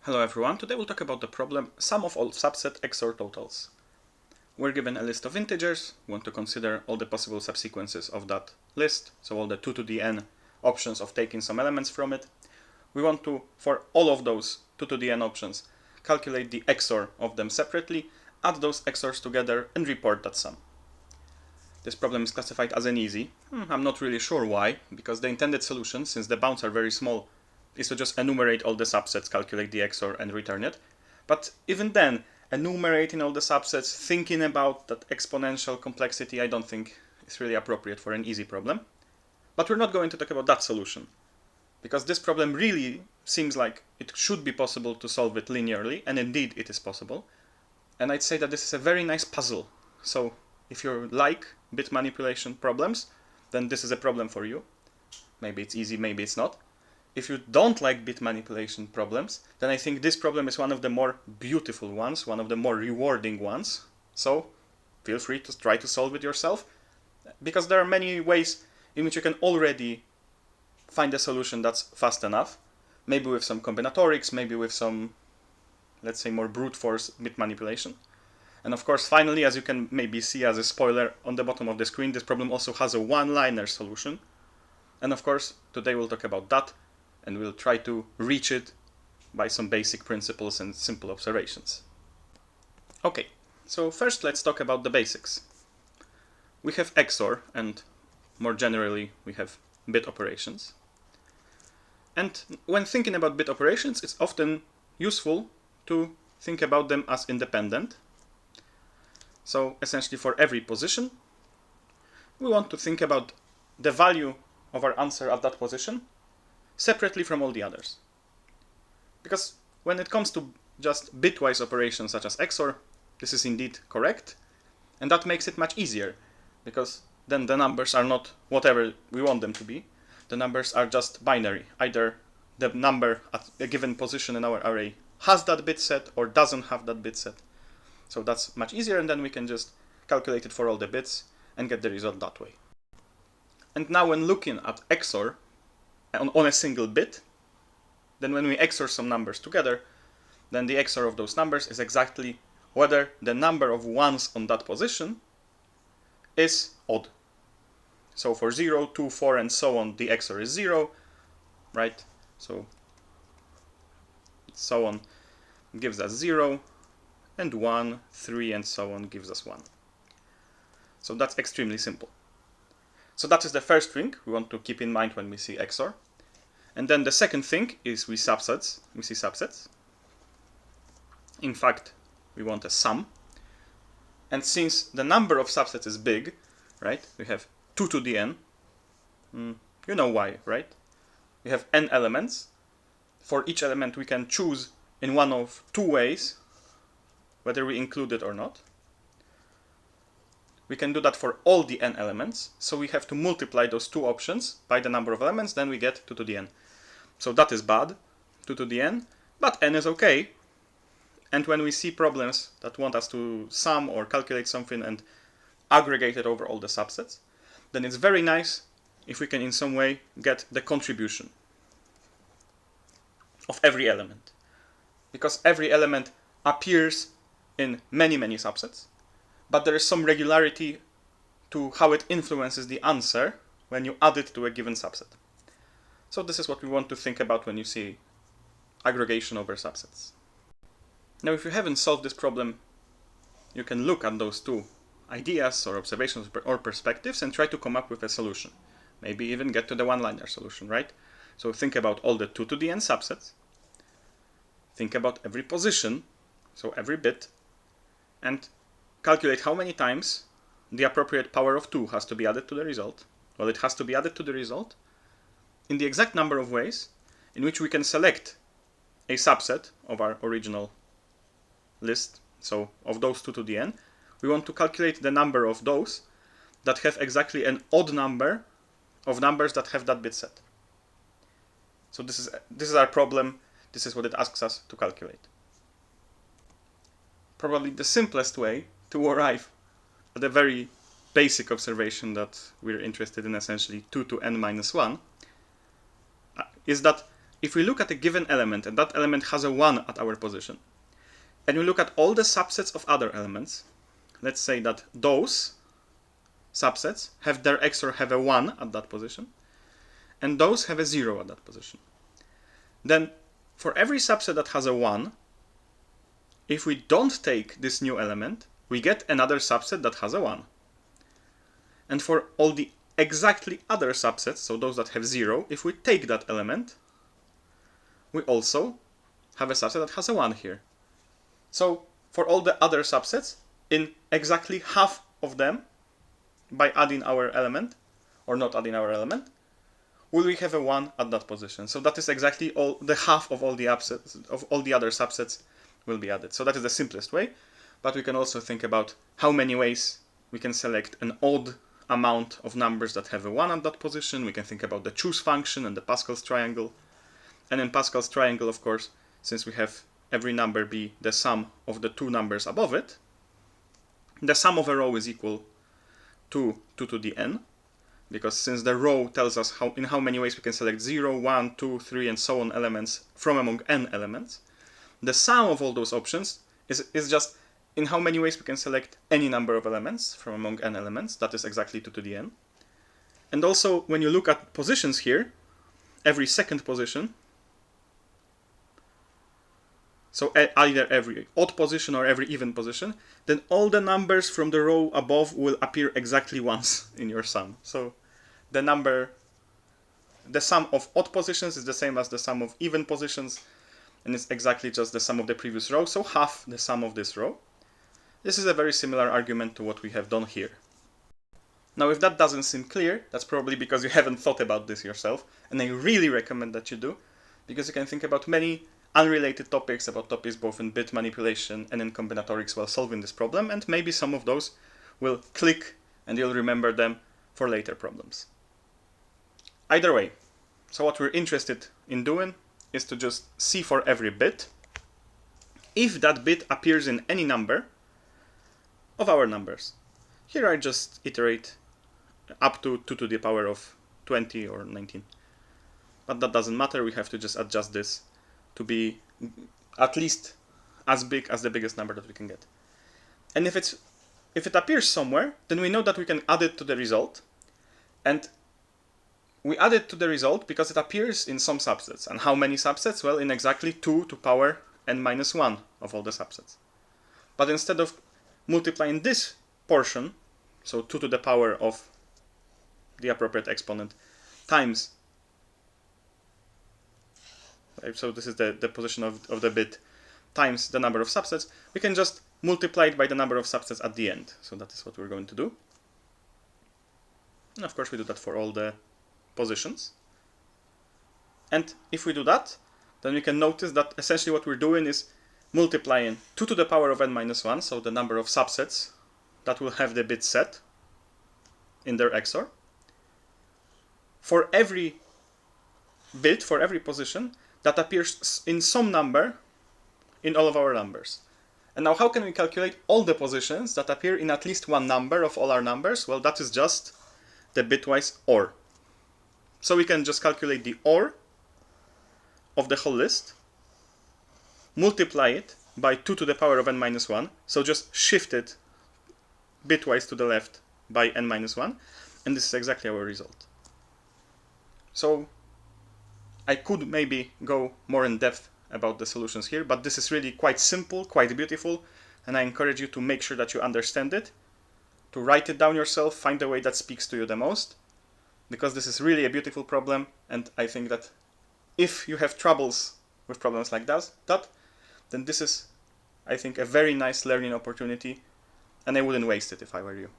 Hello everyone, today we'll talk about the problem sum of all subset XOR totals. We're given a list of integers, we want to consider all the possible subsequences of that list, so all the 2 to the n options of taking some elements from it. We want to, for all of those 2 to the n options, calculate the XOR of them separately, add those XORs together and report that sum. This problem is classified as an easy. I'm not really sure why, because the intended solution, since the bounds are very small, is to just enumerate all the subsets, calculate the XOR, and return it. But even then, enumerating all the subsets, thinking about that exponential complexity, I don't think is really appropriate for an easy problem. But we're not going to talk about that solution, because this problem really seems like it should be possible to solve it linearly, and indeed it is possible. And I'd say that this is a very nice puzzle. So if you like bit manipulation problems, then this is a problem for you. Maybe it's easy, maybe it's not. If you don't like bit manipulation problems, then I think this problem is one of the more beautiful ones, one of the more rewarding ones. So feel free to try to solve it yourself, because there are many ways in which you can already find a solution that's fast enough. Maybe with some combinatorics, maybe with some, let's say, more brute force bit manipulation. And of course, finally, as you can maybe see as a spoiler on the bottom of the screen, this problem also has a one-liner solution. And of course, today we'll talk about that, and we'll try to reach it by some basic principles and simple observations. Okay, so first let's talk about the basics. We have XOR, and more generally, we have bit operations. And when thinking about bit operations, it's often useful to think about them as independent. So essentially for every position, we want to think about the value of our answer at that position separately from all the others. Because when it comes to just bitwise operations such as XOR, this is indeed correct, and that makes it much easier, because then the numbers are not whatever we want them to be. The numbers are just binary. Either the number at a given position in our array has that bit set or doesn't have that bit set. So that's much easier, and then we can just calculate it for all the bits and get the result that way. And now when looking at XOR on a single bit, then when we XOR some numbers together, then the XOR of those numbers is exactly whether the number of ones on that position is odd. So for 0, 2, 4, and so on, the XOR is 0, right? So on gives us 0, and 1, 3, and so on gives us 1. So that's extremely simple. So that is the first thing we want to keep in mind when we see XOR. And then the second thing is we see subsets. In fact, we want a sum. And since the number of subsets is big, right? We have 2 to the n. You know why, right? We have n elements. For each element we can choose in one of two ways whether we include it or not. We can do that for all the n elements, so we have to multiply those two options by the number of elements, then we get 2 to the n. So that is bad, 2 to the n, but n is okay. And when we see problems that want us to sum or calculate something and aggregate it over all the subsets, then it's very nice if we can in some way get the contribution of every element. Because every element appears in many, many subsets, but there is some regularity to how it influences the answer when you add it to a given subset. So this is what we want to think about when you see aggregation over subsets. Now, if you haven't solved this problem, you can look at those two ideas or observations or perspectives and try to come up with a solution. Maybe even get to the one-liner solution, right? So think about all the 2 to the n subsets. Think about every position, so every bit, and calculate how many times the appropriate power of 2 has to be added to the result. Well, it has to be added to the result in the exact number of ways in which we can select a subset of our original list. So of those 2 to the n, we want to calculate the number of those that have exactly an odd number of numbers that have that bit set. So this is our problem. This is what it asks us to calculate. Probably the simplest way to arrive at a very basic observation that we're interested in, essentially 2 to n minus 1, is that if we look at a given element and that element has a 1 at our position, and we look at all the subsets of other elements, let's say that those subsets have their XOR have a 1 at that position, and those have a 0 at that position. Then for every subset that has a 1, if we don't take this new element, we get another subset that has a 1. And for all the exactly other subsets, so those that have 0, if we take that element, we also have a subset that has a 1 here. So for all the other subsets, in exactly half of them, by adding our element, or not adding our element, will we have a 1 at that position. So that is exactly all the half of all the other subsets will be added. So that is the simplest way, but we can also think about how many ways we can select an odd amount of numbers that have a 1 at that position. We can think about the choose function and the Pascal's triangle. And in Pascal's triangle, of course, since we have every number be the sum of the two numbers above it, the sum of a row is equal to 2 to the n, because since the row tells us in how many ways we can select 0, 1, 2, 3, and so on elements from among n elements, the sum of all those options is just in how many ways we can select any number of elements from among n elements. That is exactly 2 to the n. And also, when you look at positions here, every second position, so either every odd position or every even position, then all the numbers from the row above will appear exactly once in your sum. So the sum of odd positions is the same as the sum of even positions, and it's exactly just the sum of the previous row, so half the sum of this row. This is a very similar argument to what we have done here. Now, if that doesn't seem clear, that's probably because you haven't thought about this yourself, and I really recommend that you do, because you can think about many unrelated topics, about topics both in bit manipulation and in combinatorics while solving this problem, and maybe some of those will click and you'll remember them for later problems. Either way, so what we're interested in doing is to just see for every bit if that bit appears in any number of our numbers. Here I just iterate up to 2 to the power of 20 or 19. But that doesn't matter, we have to just adjust this to be at least as big as the biggest number that we can get. And if it appears somewhere, then we know that we can add it to the result. And we add it to the result because it appears in some subsets. And how many subsets? Well, in exactly 2 to power n minus 1 of all the subsets. But instead of multiplying this portion, so 2 to the power of the appropriate exponent, times, so this is the position of the bit, times the number of subsets, we can just multiply it by the number of subsets at the end. So that is what we're going to do. And of course we do that for all the positions. And if we do that, then we can notice that essentially what we're doing is multiplying 2 to the power of n minus 1, so the number of subsets that will have the bit set in their XOR, for every bit, for every position that appears in some number in all of our numbers. And now how can we calculate all the positions that appear in at least one number of all our numbers? Well, that is just the bitwise OR. So we can just calculate the OR of the whole list, multiply it by 2 to the power of n minus 1, so just shift it bitwise to the left by n minus 1, and this is exactly our result. So I could maybe go more in depth about the solutions here, but this is really quite simple, quite beautiful, and I encourage you to make sure that you understand it, to write it down yourself, find the way that speaks to you the most, because this is really a beautiful problem, and I think that if you have troubles with problems like that, then this is, I think, a very nice learning opportunity, and I wouldn't waste it if I were you.